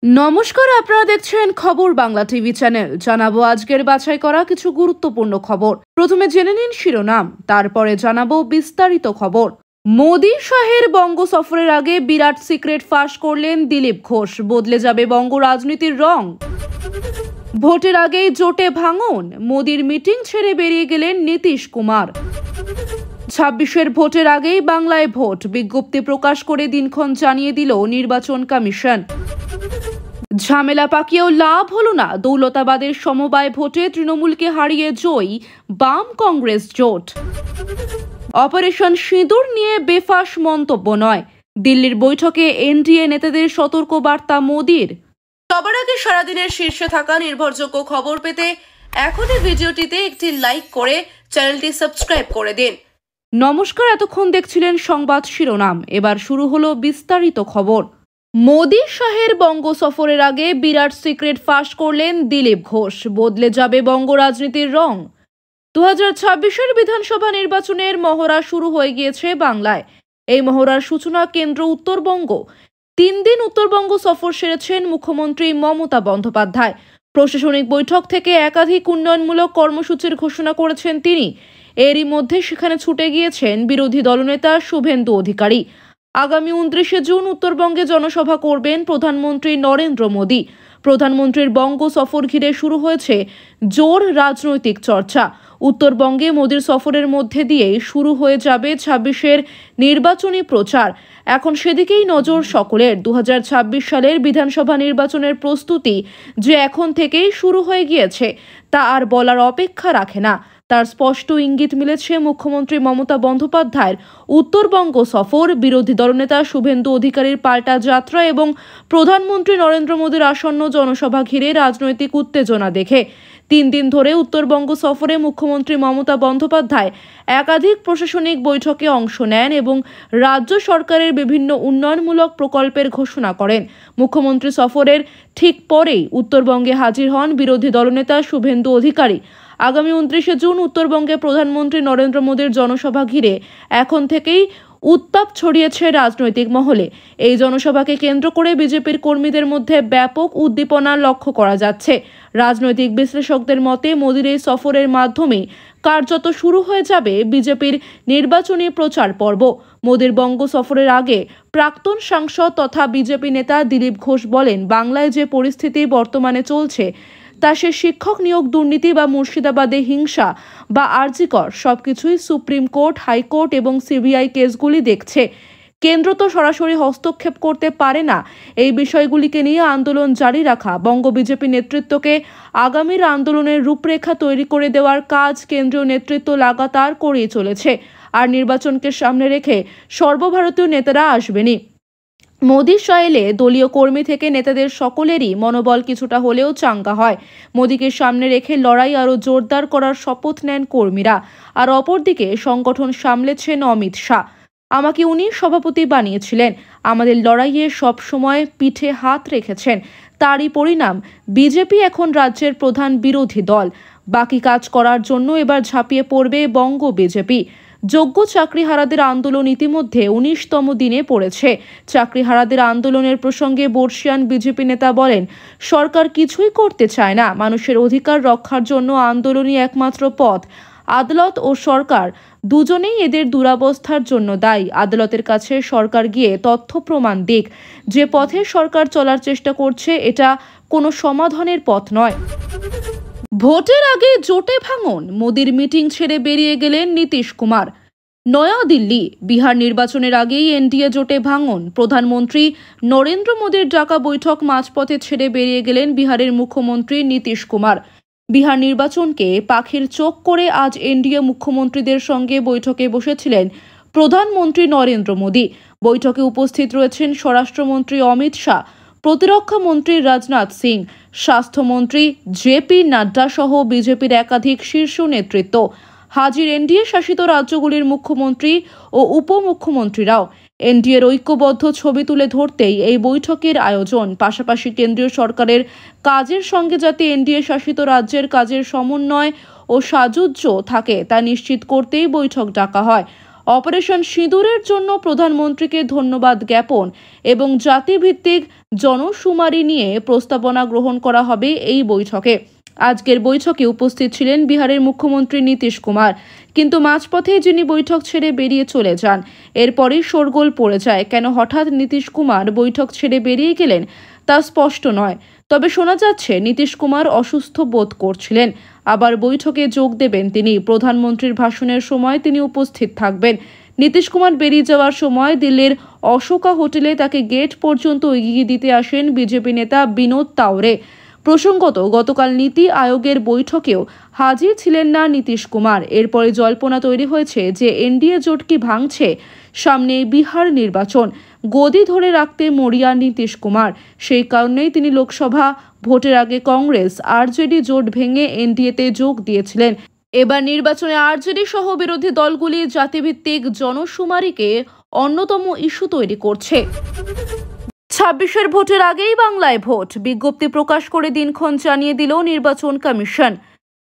নমস্কার, আপনারা দেখছেন খবর বাংলা টিভি চ্যানেল। জানাবো আজকের বাছাই করা কিছু গুরুত্বপূর্ণ খবর। প্রথমে জেনে নিন শিরোনাম, তারপরে জানাবো বিস্তারিত খবর। মোদি শাহের বঙ্গ সফরের আগে বিরাট সিক্রেট ফাঁস করলেন দিলীপ ঘোষ। বদলে যাবে বঙ্গ রাজনীতির রং। ভোটের আগেই জোটে ভাঙন, মোদির মিটিং ছেড়ে বেরিয়ে গেলেন নীতিশ কুমার। 26-এর ভোটের আগেই বাংলায় ভোট, বিজ্ঞপ্তি প্রকাশ করে দিনক্ষণ জানিয়ে দিল নির্বাচন কমিশন। ঝামেলা পাকিয়েও লাভ হলো না, দৌলতাবাদের সমবায় ভোটে তৃণমূলকে হারিয়ে জয়ী বাম কংগ্রেস জোট। অপারেশন সিঁদুর নিয়ে বেফাঁস মন্তব্য নয়, দিল্লির বৈঠকে এনডিএ নেতাদের সতর্ক বার্তা মোদির। সবার আগে সারাদিনের শীর্ষে থাকা নির্ভরযোগ্য খবর পেতে এখনই ভিডিওটিতে একটি লাইক করে চ্যানেলটি সাবস্ক্রাইব করে দিন। নমস্কার, এতক্ষণ দেখছিলেন সংবাদ শিরোনাম। এবার শুরু হলো বিস্তারিত খবর। মোদি শাহের বঙ্গ সফরের আগে বিরাট সিক্রেট ফাঁস করলেন দিলীপ ঘোষ। বদলে যাবে বঙ্গ রাজনীতির রং। 2026-এর বিধানসভা নির্বাচনের মহড়া শুরু হয়ে গিয়েছে বাংলায়। এই মহড়ার সূচনা কেন্দ্র উত্তরবঙ্গ। 3 দিন উত্তরবঙ্গ সফর সেরেছেন মুখ্যমন্ত্রী মমতা বন্দ্যোপাধ্যায়। প্রশাসনিক বৈঠক থেকে একাধিক উন্নয়নমূলক কর্মসূচির ঘোষণা করেছেন তিনি। এরই মধ্যে সেখানে ছুটে গিয়েছেন বিরোধী দলনেতা শুভেন্দু অধিকারী। আগামী 29শে জুন উত্তরবঙ্গে জনসভা করবেন প্রধানমন্ত্রী নরেন্দ্র মোদী। প্রধানমন্ত্রীর বঙ্গ সফর ঘিরে শুরু হয়েছে জোর রাজনৈতিক চর্চা। উত্তরবঙ্গে মোদীর সফরের মধ্যে দিয়ে শুরু হয়ে যাবে 26-এর নির্বাচনী প্রচার। এখন সেদিকেই নজর সকলের। 2026 সালের বিধানসভা নির্বাচনের প্রস্তুতি যে এখন থেকেই শুরু হয়ে গিয়েছে তা আর বলার অপেক্ষা রাখে না। তার স্পষ্ট ইঙ্গিত মিলেছে মুখ্যমন্ত্রী মমতা বন্দ্যোপাধ্যায়ের উত্তরবঙ্গ সফর, বিরোধী দলনেতা শুভেন্দু অধিকারীর পাল্টা যাত্রা এবং প্রধানমন্ত্রী নরেন্দ্র মোদীর আসন্ন জনসভা ঘিরে রাজনৈতিক উত্তেজনা দেখে। 3 দিন ধরে উত্তরবঙ্গ সফরে মুখ্যমন্ত্রী মমতা বন্দ্যোপাধ্যায় একাধিক প্রশাসনিক বৈঠকে অংশ নেন এবং রাজ্য সরকারের বিভিন্ন উন্নয়নমূলক প্রকল্পের ঘোষণা করেন। মুখ্যমন্ত্রী সফরের ঠিক পরেই উত্তরবঙ্গে হাজির হন বিরোধী দলনেতা শুভেন্দু অধিকারী। আগামী 29শে জুন উত্তরবঙ্গে প্রধানমন্ত্রী নরেন্দ্র মোদীর জনসভা ঘিরে এখন থেকেই উত্তাপ ছড়িয়েছে রাজনৈতিক মহলে। এই জনসভাকে কেন্দ্র করে বিজেপির কর্মীদের মধ্যে ব্যাপক উদ্দীপনা লক্ষ্য করা যাচ্ছে। রাজনৈতিক বিশ্লেষকদের মতে মোদীর এই সফরের মাধ্যমে কার্যত শুরু হয়ে যাবে বিজেপির নির্বাচনী প্রচার পর্ব। মোদীর বঙ্গ সফরের আগে প্রাক্তন সাংসদ তথা বিজেপি নেতা দিলীপ ঘোষ বলেন, বাংলায় যে পরিস্থিতি বর্তমানে চলছে তা সে শিক্ষক নিয়োগ দুর্নীতি বা মুর্শিদাবাদে হিংসা বা আরজিকর সবকিছুই সুপ্রিম কোর্ট, হাইকোর্ট এবং সিবিআই কেসগুলি দেখছে। কেন্দ্র তো সরাসরি হস্তক্ষেপ করতে পারে না। এই বিষয়গুলিকে নিয়ে আন্দোলন জারি রাখা, বঙ্গ বিজেপি নেতৃত্বকে আগামীর আন্দোলনের রূপরেখা তৈরি করে দেওয়ার কাজ কেন্দ্রীয় নেতৃত্ব লাগাতার করেই চলেছে। আর নির্বাচনকে সামনে রেখে সর্বভারতীয় নেতারা আসবেনই। মোদী এলে দলীয় কর্মী থেকে নেতাদের সকলেরই মনোবল কিছুটা হলেও চাঙ্গা হয়। মোদীকে সামনে রেখে লড়াই আরও জোরদার করার শপথ নেন কর্মীরা। আর অপরদিকে সংগঠন সামলেছেন অমিত শাহ। আমাকে উনি সভাপতি বানিয়েছিলেন, আমাদের লড়াইয়ে সব সময় পিঠে হাত রেখেছেন। তারই পরিণাম বিজেপি এখন রাজ্যের প্রধান বিরোধী দল। বাকি কাজ করার জন্য এবার ঝাঁপিয়ে পড়বে বঙ্গ বিজেপি। যোগ্য চাকরিহারাদের আন্দোলন ইতিমধ্যে 19তম দিনে পড়েছে। চাকরিহারাদের আন্দোলনের প্রসঙ্গে বর্ষিয়ান বিজেপি নেতা বলেন, সরকার কিছুই করতে চায় না, মানুষের অধিকার রক্ষার জন্য আন্দোলনই একমাত্র পথ। আদালত ও সরকার দুজনেই এদের দুরবস্থার জন্য দায়ী। আদালতের কাছে সরকার গিয়ে তথ্য প্রমাণ দিক। যে পথে সরকার চলার চেষ্টা করছে এটা কোনো সমাধানের পথ নয়। ভোটের আগে জোটে ভাঙন, মোদীর মিটিং ছেড়ে বেরিয়ে গেলেন নীতিশ কুমার। নয়াদিল্লি, বিহার নির্বাচনের আগেই এনডিএ জোটে ভাঙন। প্রধানমন্ত্রী নরেন্দ্র মোদীর ডাকা বৈঠক মাঝপথে ছেড়ে বেরিয়ে গেলেন বিহারের মুখ্যমন্ত্রী নীতিশ কুমার। বিহার নির্বাচনকে পাখির চোখ করে আজ এনডিএ মুখ্যমন্ত্রীদের সঙ্গে বৈঠকে বসেছিলেন প্রধানমন্ত্রী নরেন্দ্র মোদী। বৈঠকে উপস্থিত রয়েছেন স্বরাষ্ট্রমন্ত্রী অমিত শাহ, প্রতিরক্ষা মন্ত্রী রাজনাথ সিং, স্বাস্থ্যমন্ত্রী জেপি নাড্ডা সহ বিজেপির একাধিক শীর্ষ নেতৃত্ব। হাজির এনডিএ শাসিত রাজ্যগুলির মুখ্যমন্ত্রী ও উপমুখ্যমন্ত্রীরাও। এনডিএর ঐক্যবদ্ধ ছবি তুলে ধরতেই এই বৈঠকের আয়োজন। পাশাপাশি কেন্দ্রীয় সরকারের কাজের সঙ্গে যাতে এনডিএ শাসিত রাজ্যের কাজের সমন্বয় ও সাযুজ্য থাকে তা নিশ্চিত করতেই বৈঠক ডাকা হয়। অপারেশন সিঁদুরের জন্য প্রধানমন্ত্রীকে ধন্যবাদ জ্ঞাপন এবং জাতিভিত্তিক জনশুমারি নিয়ে প্রস্তাবনা গ্রহণ করা হবে এই বৈঠকে। আজকের বৈঠকে উপস্থিত ছিলেন বিহারের মুখ্যমন্ত্রী নীতিশ কুমার, কিন্তু মাঝপথে যিনি বৈঠক ছেড়ে বেরিয়ে চলে যান। এরপরই শোরগোল পড়ে যায়। কেন হঠাৎ নীতিশ কুমার বৈঠক ছেড়ে বেরিয়ে গেলেন তা স্পষ্ট নয়, তবে শোনা যাচ্ছে নীতিশ কুমার অসুস্থ বোধ করছিলেন। আবার বৈঠকে যোগ দেবেন তিনি। প্রধানমন্ত্রীর ভাষণের সময় তিনি উপস্থিত থাকবেন। নীতিশ কুমার বেরিয়ে যাওয়ার সময় দিল্লির অশোকা হোটেলে তাকে গেট পর্যন্ত এগিয়ে দিতে আসেন বিজেপি নেতা বিনোদ তাওরে। প্রসঙ্গত, গতকাল নীতি আয়োগের বৈঠকেও হাজির ছিলেন না নীতিশ কুমার। এরপরে জল্পনা তৈরি হয়েছে যে এনডিএ জোট কি ভাঙছে। সামনে বিহার নির্বাচন, গদি ধরে রাখতে মরিয়া নীতিশ কুমার। সেই কারণেই তিনি লোকসভা ভোটের আগে কংগ্রেস আরজেডি জোট ভেঙে এনডিএতে যোগ দিয়েছিলেন। এবার নির্বাচনে আরজেডি সহ বিরোধী দলগুলি জাতিভিত্তিক জনশুমারিকে অন্যতম ইস্যু তৈরি করছে। 26-এর ভোটের আগেই বাংলায় ভোট, বিজ্ঞপ্তি প্রকাশ করে দিনক্ষণ জানিয়ে দিল নির্বাচন কমিশন।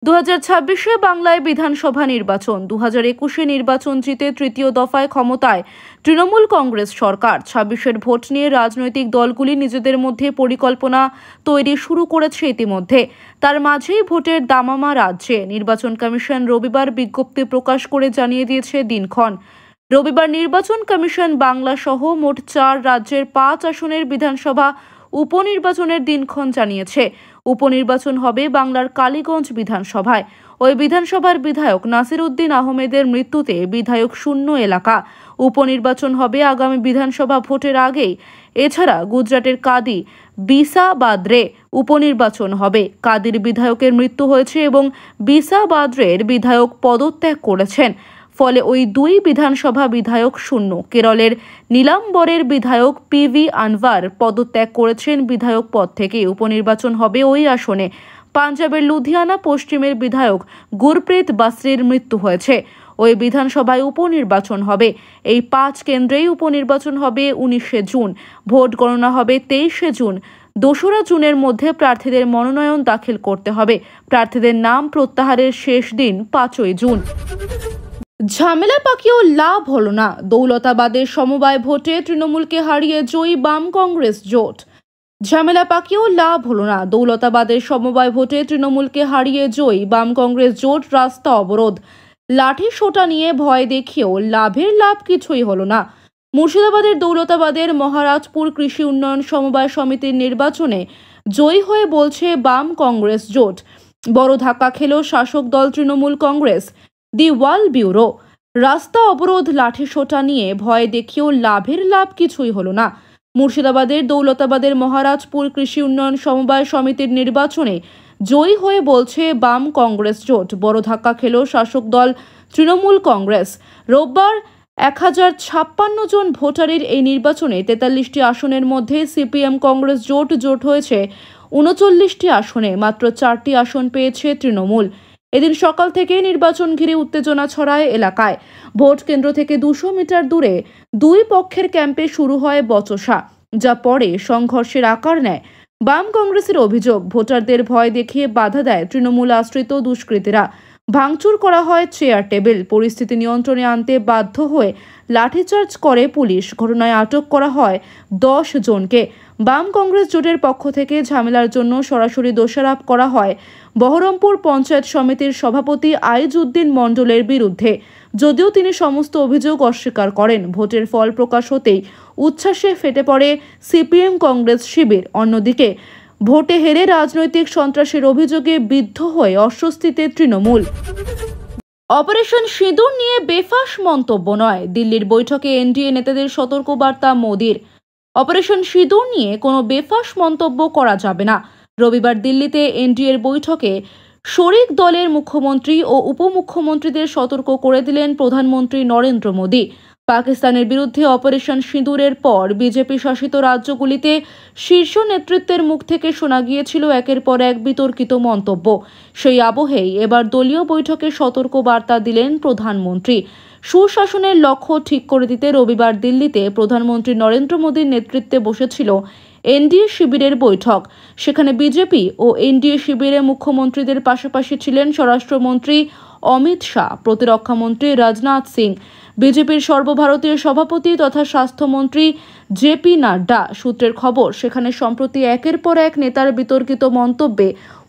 2026-এ বাংলায় বিধানসভা নির্বাচন। 2021-এ নির্বাচন জিতে তৃতীয় দফায় ক্ষমতায় তৃণমূল কংগ্রেস সরকার। 26-এর ভোট নিয়ে রাজনৈতিক দলগুলি নিজেদের মধ্যে পরিকল্পনা তৈরি শুরু করেছে ইতিমধ্যে। তার মাঝেই ভোটের দামামা রাজ্যে। নির্বাচন কমিশন রবিবার বিজ্ঞপ্তি প্রকাশ করে জানিয়ে দিয়েছে দিনক্ষণ। রবিবার নির্বাচন কমিশন বাংলা সহ মোট 4 রাজ্যের 5 আসনের বিধানসভা উপনির্বাচনের দিনক্ষণ জানিয়েছে। উপনির্বাচন হবে বাংলার কালীগঞ্জ বিধানসভায়। ওই বিধানসভার বিধায়ক নাসির উদ্দিন আহমেদের মৃত্যুতে বিধায়ক শূন্য এলাকা। উপনির্বাচন হবে আগামী বিধানসভা ভোটের আগেই। এছাড়া গুজরাটের কাদি বিসাবাদ্রে উপনির্বাচন হবে। কাদির বিধায়কের মৃত্যু হয়েছে এবং বিসাবাদ্রের বিধায়ক পদত্যাগ করেছেন। ফলে ওই 2 বিধানসভা বিধায়ক শূন্য। কেরলের নীলাম্বরের বিধায়ক পিভি আনভার পদত্যাগ করেছেন বিধায়ক পদ থেকে। উপনির্বাচন হবে ওই আসনে। পাঞ্জাবের লুধিয়ানা পশ্চিমের বিধায়ক গুরপ্রীত বাসরির মৃত্যু হয়েছে। ওই বিধানসভায় উপনির্বাচন হবে। এই 5 কেন্দ্রেই উপনির্বাচন হবে 19শে জুন। ভোট গণনা হবে 23শে জুন। 2রা জুনের মধ্যে প্রার্থীদের মনোনয়ন দাখিল করতে হবে। প্রার্থীদের নাম প্রত্যাহারের শেষ দিন 5ই জুন। ঝামেলা পাকিয়েও লাভ হলো না। দৌলতাবাদের সমবায় ভোটে তৃণমূলকে হারিয়ে জয়ী বাম কংগ্রেস জোট। ঝামেলা পাকিয়েও লাভ হলো না। দৌলতাবাদের সমবায় ভোটে তৃণমূলকে হারিয়ে জয়ী বাম কংগ্রেস জোট। রাস্তা অবরোধ, লাঠি সোটা নিয়ে ভয় দেখিয়েও লাভের লাভ কিছুই হলো না। মুর্শিদাবাদের দৌলতাবাদের মহারাজপুর কৃষি উন্নয়ন সমবায় সমিতির নির্বাচনে জয়ী হয়ে বলছে বাম কংগ্রেস জোট। বড় ধাক্কা খেল শাসক দল তৃণমূল কংগ্রেস। দি ওয়াল ব্যুরো। রাস্তা অবরোধ, লাঠি সোটা নিয়ে ভয় দেখিয়েও লাভের লাভ কিছুই হলো না। মুর্শিদাবাদের দৌলতাবাদের মহারাজপুর কৃষি উন্নয়ন সমবায় সমিতির নির্বাচনে জয়ী হয়ে বলছে বাম কংগ্রেস জোট। বড় ধাক্কা খেল শাসক দল তৃণমূল কংগ্রেস। রোববার 1056 জন ভোটারের এই নির্বাচনে 43টি আসনের মধ্যে সিপিএম কংগ্রেস জোট হয়েছে 39টি আসনে। মাত্র 4টি আসন পেয়েছে তৃণমূল। এদিন সকাল থেকে নির্বাচন ঘিরে উত্তেজনা ছড়ায় এলাকায়। ভোট কেন্দ্র থেকে 200 মিটার দূরে 2 পক্ষের ক্যাম্পে শুরু হয় বচসা, যা পরে সংঘর্ষের আকার নেয়। বাম কংগ্রেসের অভিযোগ, ভোটারদের ভয় দেখিয়ে বাধা দেয় তৃণমূল আশ্রিত দুষ্কৃতীরা। ভাঙচুর করা হয় চেয়ার টেবিল। পরিস্থিতি নিয়ন্ত্রণে আনতে বাধ্য হয়ে লাঠিচার্জ করে পুলিশ। ঘটনায় আটক করা হয় 10 জনকে। বাম কংগ্রেস জোটের পক্ষ থেকে ঝামেলার জন্য সরাসরি দোষারোপ করা হয় বহরমপুর পঞ্চায়েত সমিতির সভাপতি আইজউদ্দিন মণ্ডলের বিরুদ্ধে, যদিও তিনি সমস্ত অভিযোগ অস্বীকার করেন। ভোটের ফল প্রকাশ হতেই উচ্ছ্বাসে ফেটে পড়ে সিপিএম কংগ্রেস শিবির। অন্যদিকে ভোটে হেরে রাজনৈতিক সন্ত্রাসের অভিযোগে বিদ্ধ হয়ে অস্বস্তিতে তৃণমূল। অপারেশন সিঁদুর নিয়ে বেফাঁস মন্তব্য নয়। দিল্লির বৈঠকে এনডিএ নেতাদের সতর্কবার্তা মোদির। অপারেশন সিঁদুর নিয়ে কোনো বেফাঁস মন্তব্য করা যাবে না। রবিবার দিল্লিতে এনডিএর বৈঠকে শরিক দলের মুখ্যমন্ত্রী ও উপমুখ্যমন্ত্রীদের সতর্ক করে দিলেন প্রধানমন্ত্রী নরেন্দ্র মোদী। পাকিস্তানের বিরুদ্ধে অপারেশন সিঁদুরের পর বিজেপি শাসিত রাজ্যগুলিতে শীর্ষ নেতৃত্বের মুখ থেকে শোনা গিয়েছিল একের পর এক বিতর্কিত মন্তব্য। সেই আবহেই এবার দলীয় বৈঠকে সতর্ক বার্তা দিলেন প্রধানমন্ত্রী। সুশাসনের লক্ষ্য ঠিক করে দিতে রবিবার দিল্লিতে প্রধানমন্ত্রী নরেন্দ্র মোদীর নেতৃত্বে বসেছিল এনডিএ শিবিরের বৈঠক। সেখানে বিজেপি ও এনডিএ শিবিরের মুখ্যমন্ত্রীদের পাশাপাশি ছিলেন স্বরাষ্ট্রমন্ত্রী অমিত শাহ, প্রতিরক্ষামন্ত্রী রাজনাথ সিং, বিজেপির সর্বভারতীয় সভাপতি তথা স্বাস্থ্যমন্ত্রী জেপি নাড্ডা সূত্রের খবর, সেখানে সম্প্রতি একের পর এক নেতার বিতর্কিত মন্তব্যে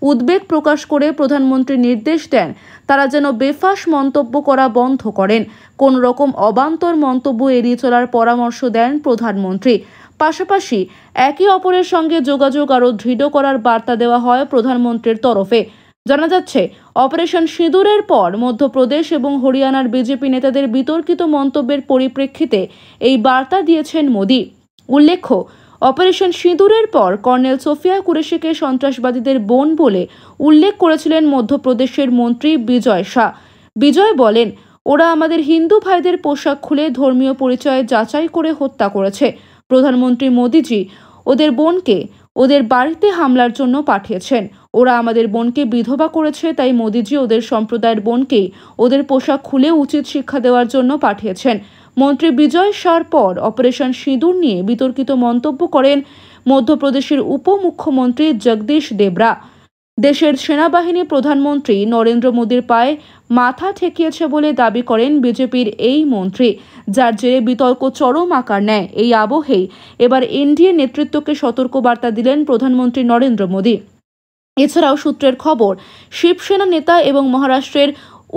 উদ্বেগ প্রকাশ করে প্রধানমন্ত্রী নির্দেশ দেন তারা যেন বেফাঁস মন্তব্য করা বন্ধ করেন। কোন রকম অবান্তর মন্তব্য এড়িয়ে চলার পরামর্শ দেন প্রধানমন্ত্রী। পাশাপাশি একে অপরের সঙ্গে যোগাযোগ আরও দৃঢ় করার বার্তা দেওয়া হয় প্রধানমন্ত্রীর তরফে। জানা যাচ্ছে, অপারেশন সিঁদুরের পর মধ্যপ্রদেশ এবং হরিয়ানার বিজেপি নেতাদের বিতর্কিত মন্তব্যের পরিপ্রেক্ষিতে এই বার্তা দিয়েছেন মোদি। উল্লেখ্য, অপারেশন সিঁদুরের পর কর্নেল সোফিয়া কুরেশিকে সন্ত্রাসবাদীদের বোন বলে উল্লেখ করেছিলেন মধ্যপ্রদেশের মন্ত্রী বিজয় শাহ। বিজয় বলেন, ওরা আমাদের হিন্দু ভাইদের পোশাক খুলে ধর্মীয় পরিচয় যাচাই করে হত্যা করেছে। প্রধানমন্ত্রী মোদিজি ওদের বোনকে ওদের বাড়িতে হামলার জন্য পাঠিয়েছেন। ওরা আমাদের বোনকে বিধবা করেছে, তাই মোদিজি ওদের সম্প্রদায়ের বোনকেই ওদের পোশাক খুলে উচিত শিক্ষা দেওয়ার জন্য পাঠিয়েছেন। মন্ত্রী বিজয় শাহর পর অপারেশন সিঁদুর নিয়ে বিতর্কিত মন্তব্য করেন মধ্যপ্রদেশের উপমুখ্যমন্ত্রী জগদীশ দেবরা। দেশের সেনাবাহিনী প্রধানমন্ত্রী নরেন্দ্র মোদীর পায়ে মাথা ঠেকিয়েছে বলে দাবি করেন বিজেপির এই মন্ত্রী, যার জেরে বিতর্ক চরম আকার নেয়। এই আবহেই এবার এনডিএ নেতৃত্বকে সতর্কবার্তা দিলেন প্রধানমন্ত্রী নরেন্দ্র মোদী। এছাড়াও সূত্রের খবর, শিবসেনা নেতা এবং মহারাষ্ট্রের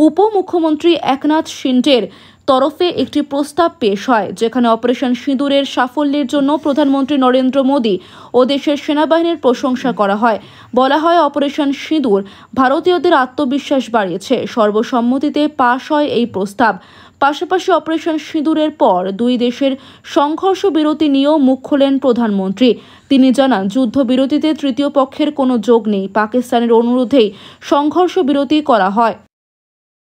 উপমুখ্যমন্ত্রী একনাথ শিন্ডের তরফে একটি প্রস্তাব পেশ হয়, যেখানে অপারেশন সিঁদুরের সাফল্যের জন্য প্রধানমন্ত্রী নরেন্দ্র মোদী ও দেশের সেনাবাহিনীর প্রশংসা করা হয়। বলা হয়, অপারেশন সিঁদুর ভারতীয়দের আত্মবিশ্বাস বাড়িয়েছে। সর্বসম্মতিতে পাশ হয় এই প্রস্তাব। পাশাপাশি অপারেশন সিঁদুরের পর দুই দেশের সংঘর্ষ বিরতি নিয়েও মুখ খোলেন প্রধানমন্ত্রী। তিনি জানান, যুদ্ধবিরতিতে তৃতীয় পক্ষের কোনো যোগ নেই। পাকিস্তানের অনুরোধেই সংঘর্ষ বিরতি করা হয়।